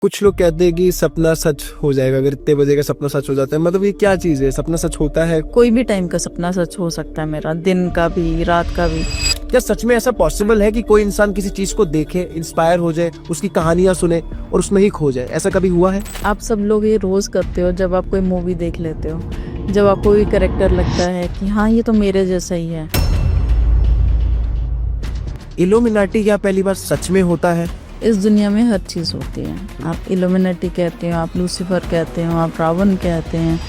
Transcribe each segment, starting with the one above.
कुछ लोग कहते हैं कि सपना सच हो जाएगा अगर इतने बजे का सपना सच हो जाता है। मतलब ये क्या चीज है, सपना सच होता है? कोई भी टाइम का सपना सच हो सकता है मेरा, दिन का भी रात का भी। क्या सच में ऐसा पॉसिबल है कि कोई इंसान किसी चीज को देखे, इंस्पायर हो जाए, उसकी कहानियां सुने और उसमें ही खो जाए? ऐसा कभी हुआ है? आप सब लोग ये रोज करते हो जब आप कोई मूवी देख लेते हो, जब आपको कोई कैरेक्टर लगता है कि हाँ ये तो मेरे जैसा ही है। इल्यूमिनाटी क्या पहली बार सच में होता है? इस दुनिया में हर चीज होती है। आप इल्यूमिनेटी कहते हो, आप लूसीफर कहते हो, आप रावण कहते हैं।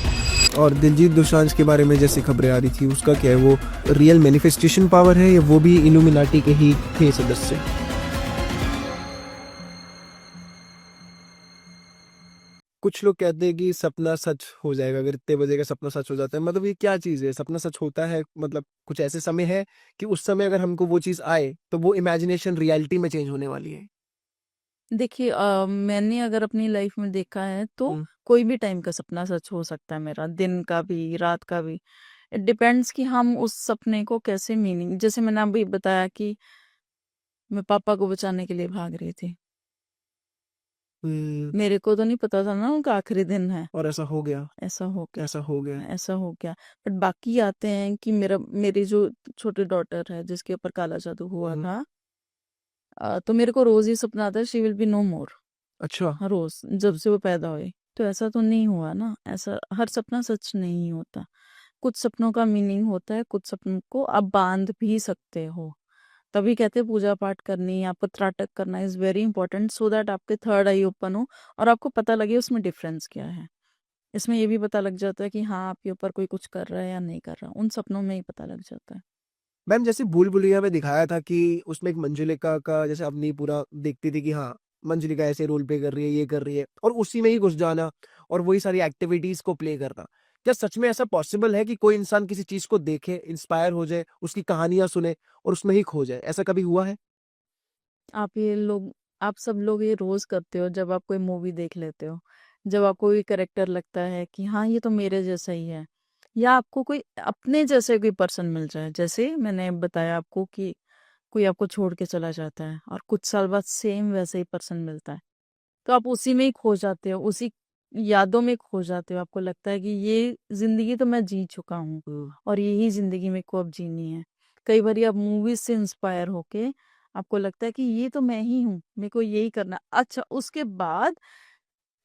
और दिलजीत दोसांझ के बारे में जैसे खबरें आ रही थी, उसका क्या है, वो रियल मैनिफेस्टेशन पावर है या वो भी इल्यूमिनाटी के ही थे सदस्य? कुछ लोग कहते हैं कि सपना सच हो जाएगा अगर इतने बजे का सपना सच हो जाता है। मतलब ये क्या चीज है, सपना सच होता है? मतलब कुछ ऐसे समय है कि उस समय अगर हमको वो चीज आए तो वो इमेजिनेशन रियलिटी में चेंज होने वाली है। देखिए मैंने अगर अपनी लाइफ में देखा है तो हम्म। कोई भी टाइम का सपना सच हो सकता है मेरा, दिन का भी रात का भी। इट डिपेंड्स कि हम उस सपने को कैसे मीनिंग, जैसे मैंने अभी बताया कि मैं पापा को बचाने के लिए भाग रही थी। हम्म। मेरे को तो नहीं पता था ना उनका आखिरी दिन है। और ऐसा हो गया। ऐसा हो गया। ऐसा हो गया। ऐसा हो गया। बट बाकी आते हैं कि मेरी जो छोटी डॉटर है जिसके ऊपर काला जादू हुआ हम्म। था, तो मेरे को रोज ही सपना आता है शी विल बी नो मोर। अच्छा। हाँ, रोज जब से वो पैदा हुई। तो ऐसा तो नहीं हुआ ना, ऐसा हर सपना सच नहीं होता। कुछ सपनों का मीनिंग होता है, कुछ सपनों को आप बांध भी सकते हो। तभी कहते हैं पूजा पाठ करनी, आपको त्राटक करना is very important, so that आपके थर्ड आई ओपन हो और आपको पता लगे उसमें डिफरेंस क्या है। इसमें ये भी पता लग जाता है कि हाँ आपके ऊपर कोई कुछ कर रहा है या नहीं कर रहा, उन सपनों में ही पता लग जाता है। मैम, जैसे भूल भुलैया में दिखाया था कि उसमें एक मंजुलिका का जैसे अपनी पूरा देखती थी कि हाँ मंजुलिका ऐसे रोल प्ले कर रही है, ये कर रही है, और उसी में ही घुस जाना और वही सारी एक्टिविटीज को प्ले करना। क्या सच में ऐसा पॉसिबल है कि कोई इंसान किसी चीज को देखे, इंस्पायर हो जाए, उसकी कहानियां सुने और उसमें ही खो जाए? ऐसा कभी हुआ है? आप सब लोग ये रोज करते हो जब आप कोई मूवी देख लेते हो, जब आपको कोई कैरेक्टर लगता है कि हाँ ये तो मेरे जैसा ही है, या आपको कोई अपने जैसे कोई पर्सन मिल जाए। जैसे मैंने बताया आपको कि कोई आपको छोड़ के चला जाता है और कुछ साल बाद सेम वैसे ही पर्सन मिलता है, तो आप उसी में ही खो जाते हो, उसी यादों में खो जाते हो। आपको लगता है कि ये जिंदगी तो मैं जी चुका हूँ हम्म। और यही जिंदगी मेरे को अब जीनी है। कई बार आप मूवीज से इंस्पायर होके आपको लगता है कि ये तो मैं ही हूँ, मेरे को यही करना। अच्छा, उसके बाद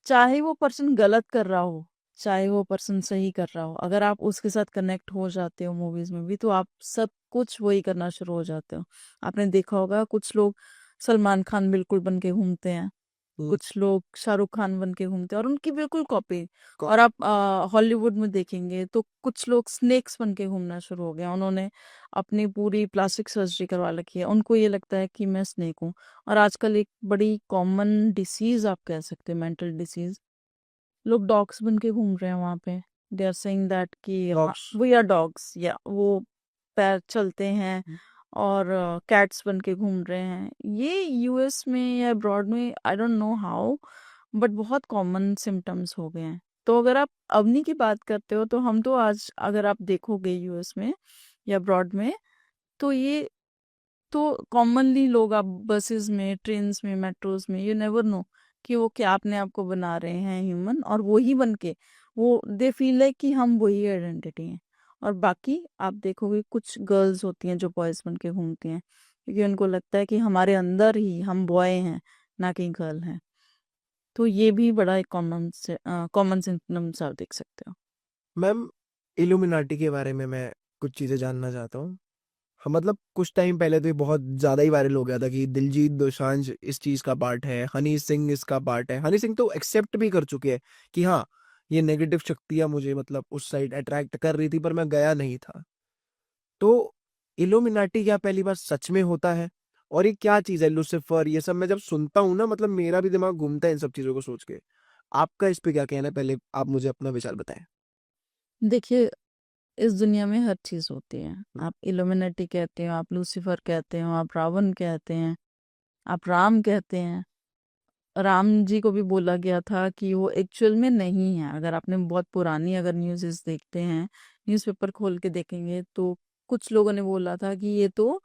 चाहे वो पर्सन गलत कर रहा हो, चाहे वो पर्सन सही कर रहा हो, अगर आप उसके साथ कनेक्ट हो जाते हो मूवीज में भी, तो आप सब कुछ वही करना शुरू हो जाते हो। आपने देखा होगा कुछ लोग सलमान खान बिल्कुल बन के घूमते हैं, हम्म। कुछ लोग शाहरुख खान बन के घूमते हैं और उनकी बिल्कुल कॉपी। को- और आप हॉलीवुड में देखेंगे तो कुछ लोग स्नेक्स बन के घूमना शुरू हो गए, उन्होंने अपनी पूरी प्लास्टिक सर्जरी करवा रखी है, उनको ये लगता है कि मैं स्नेक हूँ। और आजकल एक बड़ी कॉमन डिसीज आप कह सकते हैं, मेंटल डिसीज, लोग डॉग्स बन के घूम रहे हैं वहां पे। दे आर सेइंग दैट कि हाँ डॉग्स। वी आर डॉग्स, या वो पैर चलते हैं और कैट्स बन के घूम रहे हैं। ये यूएस में या अब्रॉड में I don't know how, but बहुत कॉमन सिम्टम्स हो गए हैं। तो अगर आप अवनी की बात करते हो तो हम तो आज अगर आप देखोगे यूएस में या अब्रॉड में, तो ये तो कॉमनली लोग, आप बसेस में, ट्रेन्स में, मेट्रोज में, यू नेवर नो कि वो क्या अपने आप को बना रहे हैं ह्यूमन, और वो ही बन के वो दे फील लाइक कि हम वही आइडेंटिटी हैं। और बाकी आप देखोगे कुछ गर्ल्स होती हैं जो बॉयज बन के घूमती हैं, क्योंकि उनको लगता है कि हमारे अंदर ही हम बॉय हैं, ना कि गर्ल हैं। तो ये भी बड़ा एक कॉमन सिम्टम्स आप देख सकते हो। मैम, इल्यूमिनाटी के बारे में मैं कुछ चीजें जानना चाहता हूँ। हाँ, मतलब कुछ टाइम पहले तो ये बहुत ज्यादा ही वायरल हो गया था कि दिलजीत दोसांझ इस चीज का पार्ट है, हनी सिंह इसका पार्ट है। हनी सिंह तो एक्सेप्ट भी कर चुके हैं कि हाँ ये नेगेटिव शक्तियां मुझे मतलब उस साइड अट्रैक्ट कर रही थी पर मैं गया नहीं था। तो इल्यूमिनाटी क्या पहली बार सच में होता है? और ये क्या चीज है लूसीफर, ये सब मैं जब सुनता हूँ ना, मतलब मेरा भी दिमाग घूमता है इन सब चीजों को सोच के। आपका इस पे क्या कहना है? पहले आप मुझे अपना विचार बताएं। देखिए, इस दुनिया में हर चीज होती है। हम्म। आप इल्यूमिनेटी कहते हो, आप लूसीफर कहते हो, आप रावण कहते हैं, आप राम कहते हैं। राम जी को भी बोला गया था कि वो एक्चुअल में नहीं है। अगर आपने बहुत पुरानी अगर न्यूज़ देखते हैं, न्यूज़पेपर खोल के देखेंगे, तो कुछ लोगों ने बोला था कि ये तो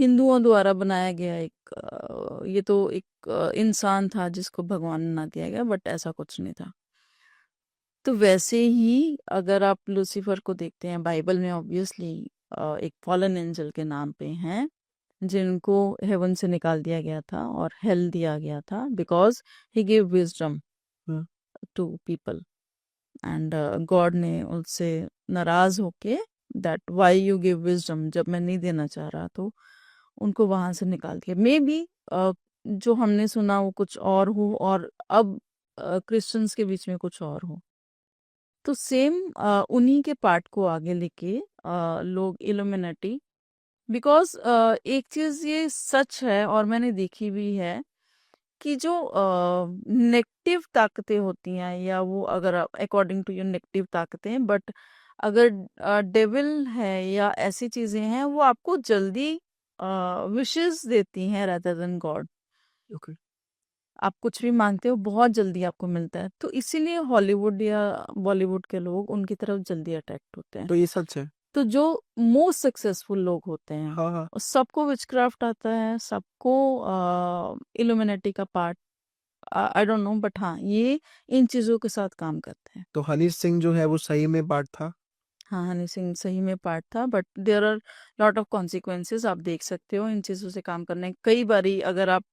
हिंदुओं द्वारा बनाया गया एक ये तो एक इंसान था जिसको भगवान ने ना दिया गया, बट ऐसा कुछ नहीं था। तो वैसे ही अगर आप लूसीफर को देखते हैं बाइबल में, ऑब्वियसली एक फॉलन एंजल के नाम पे हैं जिनको हेवन से निकाल दिया गया था और हेल दिया गया था, बिकॉज ही गिव विजडम हाँ, टू पीपल, एंड गॉड ने उससे नाराज होके that why you give wisdom, जब मैं नहीं देना चाह रहा तो उनको वहां से निकाल दिया। मे बी जो हमने सुना वो कुछ और हो और अब क्रिश्चियंस के बीच में कुछ और हो। तो सेम उन्हीं के पार्ट को आगे लेके लोग इल्यूमिनेटी, बिकॉज एक चीज ये सच है और मैंने देखी भी है कि जो नेगेटिव ताकतें होती हैं, या वो अगर अकॉर्डिंग टू यू नेगेटिव ताकतें, बट अगर डेविल है या ऐसी चीजें हैं, वो आपको जल्दी विशेस देती हैं रादर देन गॉड। ओके। आप कुछ भी मांगते हो बहुत जल्दी आपको मिलता है, तो इसीलिए हॉलीवुड या बॉलीवुड के लोग उनकी तरफ जल्दी अट्रैक्ट होते हैं। तो ये सच है। तो जो मोस्ट सक्सेसफुल लोग होते हैं, हाँ हाँ। सबको विचक्राफ्ट आता है, सबको इल्यूमिनेटी का part, I don't know, but हाँ ये इन चीजों के साथ काम करते हैं। तो हनी सिंह जो है वो सही में पार्ट था। हाँ, हनी सिंह सही में पार्ट था, but there are lot of consequences. आप देख सकते हो इन चीजों से काम करने, कई बारी अगर आप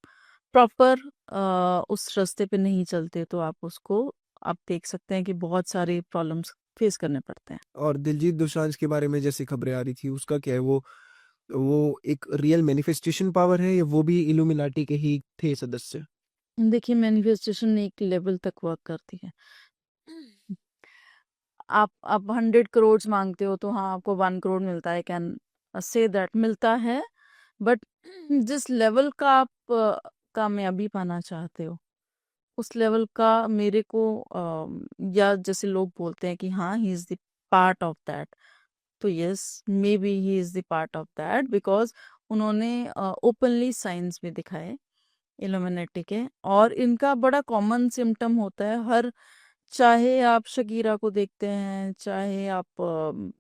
प्रॉपर उस रास्ते पे नहीं चलते तो आप देख सकते हैं कि बहुत सारे प्रॉब्लम्स फेस करने पड़ते हैं। और दिलजीत दोसांझ के बारे में जैसी खबरें आ रही थी उसका क्या है, वो एक रियल मैनिफेस्टेशन पावर है या वो भी इल्यूमिनाटी के ही थे सदस्य? देखिए, मैनिफेस्टेशन एक लेवल तक वर्क करती है। आप 100 करोड़ मांगते हो तो हाँ आपको 1 करोड़ मिलता है, कैन से दैट मिलता है, बट जिस लेवल का आप कामयाबी पाना चाहते हो उस लेवल का मेरे को या जैसे लोग बोलते हैं कि हाँ he is the part of that, तो yes maybe he is the part of that, because उन्होंने ओपनली साइंस भी दिखाए इल्यूमिनेटी के, और इनका बड़ा कॉमन सिम्टम होता है हर, चाहे आप शकीरा को देखते हैं, चाहे आप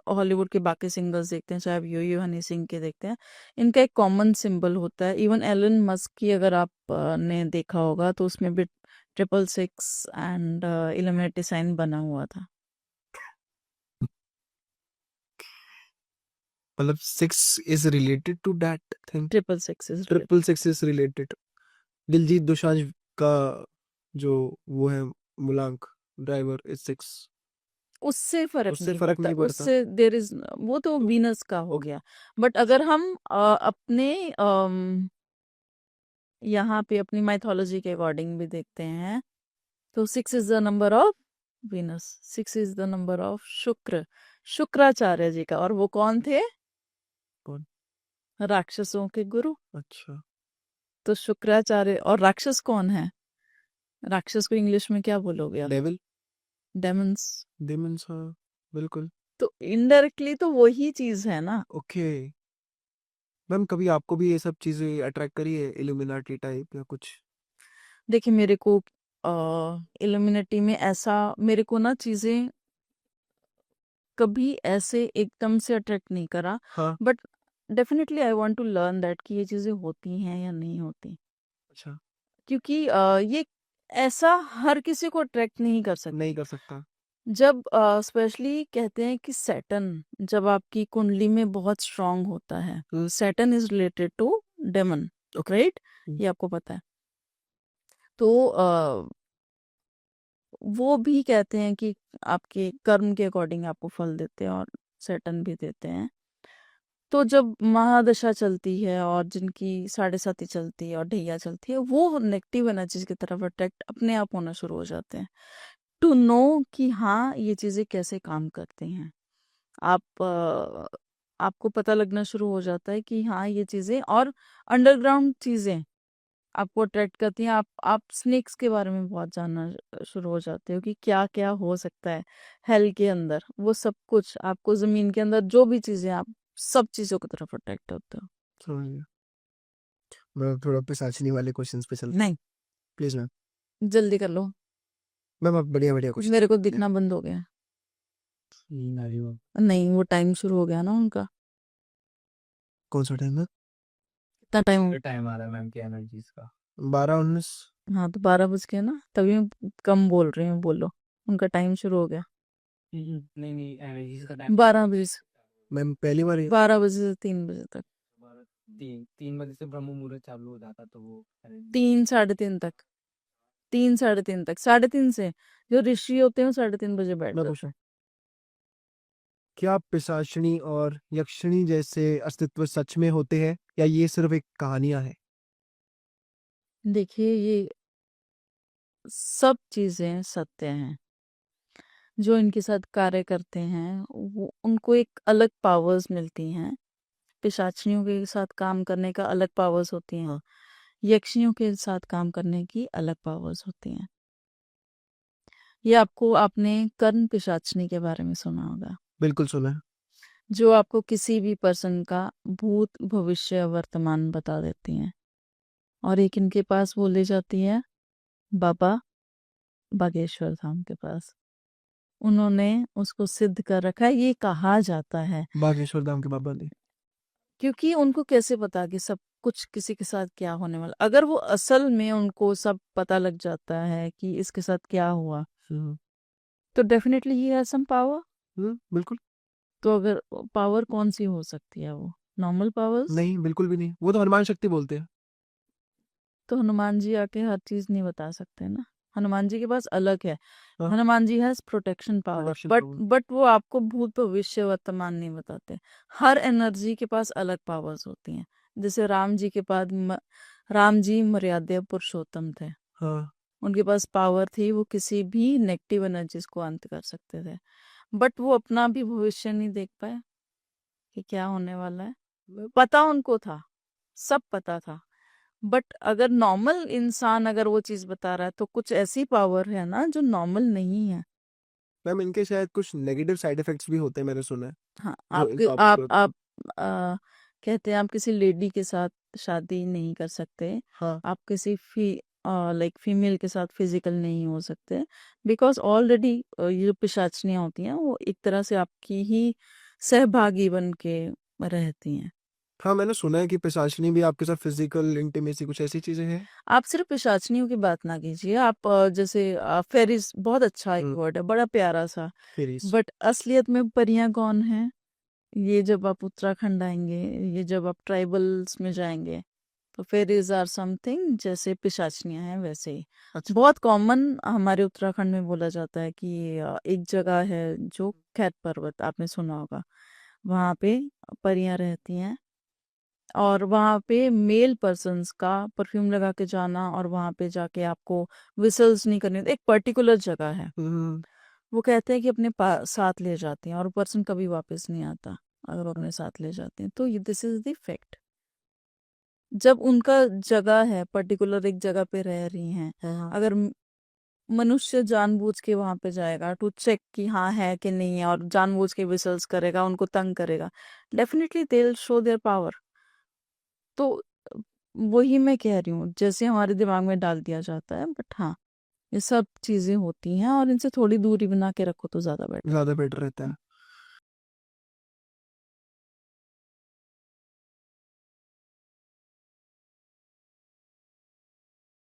हॉलीवुड के बाकी सिंगर्स देखते हैं, चाहे आप यो यो हनी सिंह के देखते हैं, इनका एक कॉमन सिंबल होता है। इवन एलन मस्क की अगर आप ने देखा होगा तो उसमें भी 666 एंड इल्यूमिनेटी साइन बना हुआ था। मतलब 6 is related to that thing. 666 is 666 is related. Diljit Dosanjh का जो वो है मूलांक ड्राइवर इज 6। उससे फर्क उससे नहीं फर्क पड़ता, नहीं पड़ता। उससे देर इज, वो तो वीनस का हो ओके। गया। बट अगर हम अपने यहाँ पे अपनी माइथोलॉजी के अकॉर्डिंग भी देखते हैं तो 6 is the number of Venus, 6 is the number of Shukracharya ji का, और वो कौन थे? कौन? राक्षसों के गुरु। अच्छा। तो शुक्राचार्य, और राक्षस कौन है? राक्षस को इंग्लिश में क्या बोलोगे आप? डेविल। डेमन्स। डेमन्स, हाँ बिल्कुल। तो इनडायरेक्टली तो वही चीज है ना। ओके। मैम कभी आपको भी ये सब चीजें अट्रैक्ट करी है, इल्यूमिनाटी टाइप या कुछ? देखिए, मेरे को इल्यूमिनेटी में ऐसा, मेरे को ना चीजें कभी ऐसे एकदम से अट्रैक्ट नहीं करा, हाँ। But definitely I want to learn that कि ये चीजें होती हैं या नहीं होती, अच्छा। क्योंकि ये ऐसा हर किसी को अट्रैक्ट नहीं कर नहीं सकती। कर सकता। जब स्पेशली कहते हैं कि सैटर्न जब आपकी कुंडली में बहुत स्ट्रांग होता है, Saturn is related to demon, okay. Right? ये आपको पता है। तो वो भी कहते हैं कि आपके कर्म के अकॉर्डिंग आपको फल देते हैं, और सैटर्न भी देते हैं। तो जब महादशा चलती है और जिनकी 7.5 चलती है और ढैया चलती है, वो नेगेटिव एनर्जीज की तरफ अट्रैक्ट अपने आप होना शुरू हो जाते हैं, टू नो कि हाँ ये चीजें कैसे काम करती हैं। आपको पता लगना शुरू हो जाता है कि हाँ ये चीजें, और अंडरग्राउंड चीजें आपको अट्रैक्ट करती हैं। आप स्नेक्स के बारे में बहुत जानना शुरू हो जाते हो कि क्या क्या हो सकता है हेल के अंदर, वो सब कुछ आपको जमीन के अंदर जो भी चीजें, आप सब चीजों की तरफ अट्रैक्ट होते हो। समझ गया। मैं थोड़ा पिशाचनी वाले क्वेश्चंस पे चलते नहीं, प्लीज मैम। जल्दी कर लो, मैम आप बढ़िया बढ़िया मेरे को क्वेश्चन। दिखना बंद हो गया। नहीं, वो टाइम शुरू हो गया ना उनका। कौन सा टाइम है? कितना टाइम? टाइम आ रहा है मैम की एनर्जीज का। 12-19। हाँ तो 12 बज गए ना, तभी मैं कम बोल रही हूँ, बोलो उनका टाइम शुरू हो गया नहीं नहीं, एनर्जीज का टाइम 12 बजे से, मैम पहली बार 12 बजे से 3 बजे तक, 3 बजे से ब्रह्म मुहूर्त चालू हो जाता, तो वो 3 साढ़े 3 तक, 3 साढ़े 3 तक, 3:30 से जो ऋषि होते हैं वो 3:30 बजे बैठ मैं जाते पूछूं, क्या पिशाचिनी और यक्षिणी जैसे अस्तित्व सच में होते हैं या ये सिर्फ एक कहानियां है? हैं। देखिए ये सब चीजें सत्य हैं, जो इनके साथ कार्य करते हैं वो उनको एक अलग पावर्स मिलती हैं। पिशाचिनियों के साथ काम करने का अलग पावर्स होती हैं, हाँ। यक्षिणियों के साथ काम करने की अलग पावर्स होती हैं। ये आपने कर्ण पिशाचिनी के बारे में सुना होगा, बिल्कुल सुना है। जो आपको किसी भी पर्सन का भूत भविष्य वर्तमान बता देती हैं। और एक इनके पास वो ले जाती है बाबा बागेश्वर धाम के पास, उन्होंने उसको सिद्ध कर रखा है, ये कहा जाता है। बागेश्वर धाम के बाबा ने। क्योंकि उनको कैसे पता कि सब कुछ किसी के साथ क्या होने वाला, अगर वो असल में उनको सब पता लग जाता है कि इसके साथ क्या हुआ, तो डेफिनेटली ही हैज सम पावर। बिल्कुल। तो अगर पावर कौन सी हो सकती है, वो नॉर्मल पावर्स? नहीं, बिल्कुल भी नहीं, वो तो हनुमान शक्ति बोलते हैं। तो हनुमान जी आके हर चीज नहीं बता सकते ना, हनुमान जी के पास अलग है। हाँ। Hanuman ji has protection power, Protection but power। But वो आपको भूत भविष्य वर्तमान नहीं बताते। हर एनर्जी के पास अलग पावर्स होती हैं। जैसे राम जी के पास राम जी मर्यादा पुरुषोत्तम थे, हाँ। उनके पास पावर थी, वो किसी भी नेगेटिव एनर्जीज को अंत कर सकते थे, बट वो अपना भी भविष्य नहीं देख पाए कि क्या होने वाला है। पता उनको था, सब पता था, बट अगर नॉर्मल इंसान अगर वो चीज बता रहा है तो कुछ ऐसी पावर है ना जो नॉर्मल नहीं है। मैम इनके शायद कुछ नेगेटिव साइड इफेक्ट्स भी होते हैं, मैंने सुना है। हाँ, जो आपके आप आ, कहते हैं आप किसी लेडी के साथ शादी नहीं कर सकते, हाँ। आप किसी लाइक फीमेल के साथ फिजिकल नहीं हो सकते, बिकॉज ऑलरेडी ये जो पिशाचनियां होती हैं वो एक तरह से आपकी ही सहभागी बन के रहती हैं। हाँ, मैंने सुना है कि पिशाचिनी भी आपके साथ फिजिकल इंटीमेसी कुछ ऐसी चीजें हैं। आप सिर्फ पिशाचनियों की बात ना कीजिए, आप जैसे फेरिस बहुत अच्छा एक वर्ड है, बड़ा प्यारा सा, फेरीज। बट असलियत में परियां कौन है? ये जब आप उत्तराखंड आएंगे, ये जब आप ट्राइबल्स में जाएंगे, तो फेरीज आर समथिंग जैसे पिशाचनियां हैं वैसे ही। अच्छा। बहुत कॉमन हमारे उत्तराखंड में बोला जाता है कि एक जगह है जो खैर पर्वत, आपने सुना होगा, वहां पे परियां रहती हैं, और वहां पे मेल पर्सन्स का परफ्यूम लगा के जाना और वहां पे जाके आपको विसल्स नहीं करने, एक पर्टिकुलर जगह है, वो कहते हैं कि अपने साथ ले जाते हैं और पर्सन कभी वापस नहीं आता अगर वो अपने साथ ले जाते हैं, तो दिस इज द फैक्ट। जब उनका जगह है, पर्टिकुलर एक जगह पे रह रही हैं, हाँ। अगर मनुष्य जानबूझ के वहां पे जाएगा टू चेक कि हाँ है कि नहीं है, और जानबूझ के विसल्स करेगा, उनको तंग करेगा, definitely they will show their power. तो वही मैं कह रही हूँ, जैसे हमारे दिमाग में डाल दिया जाता है, बट हाँ ये सब चीजें होती हैं और इनसे थोड़ी दूरी बना के रखो तो ज्यादा बेटर। ज्यादा बेटर रहता है।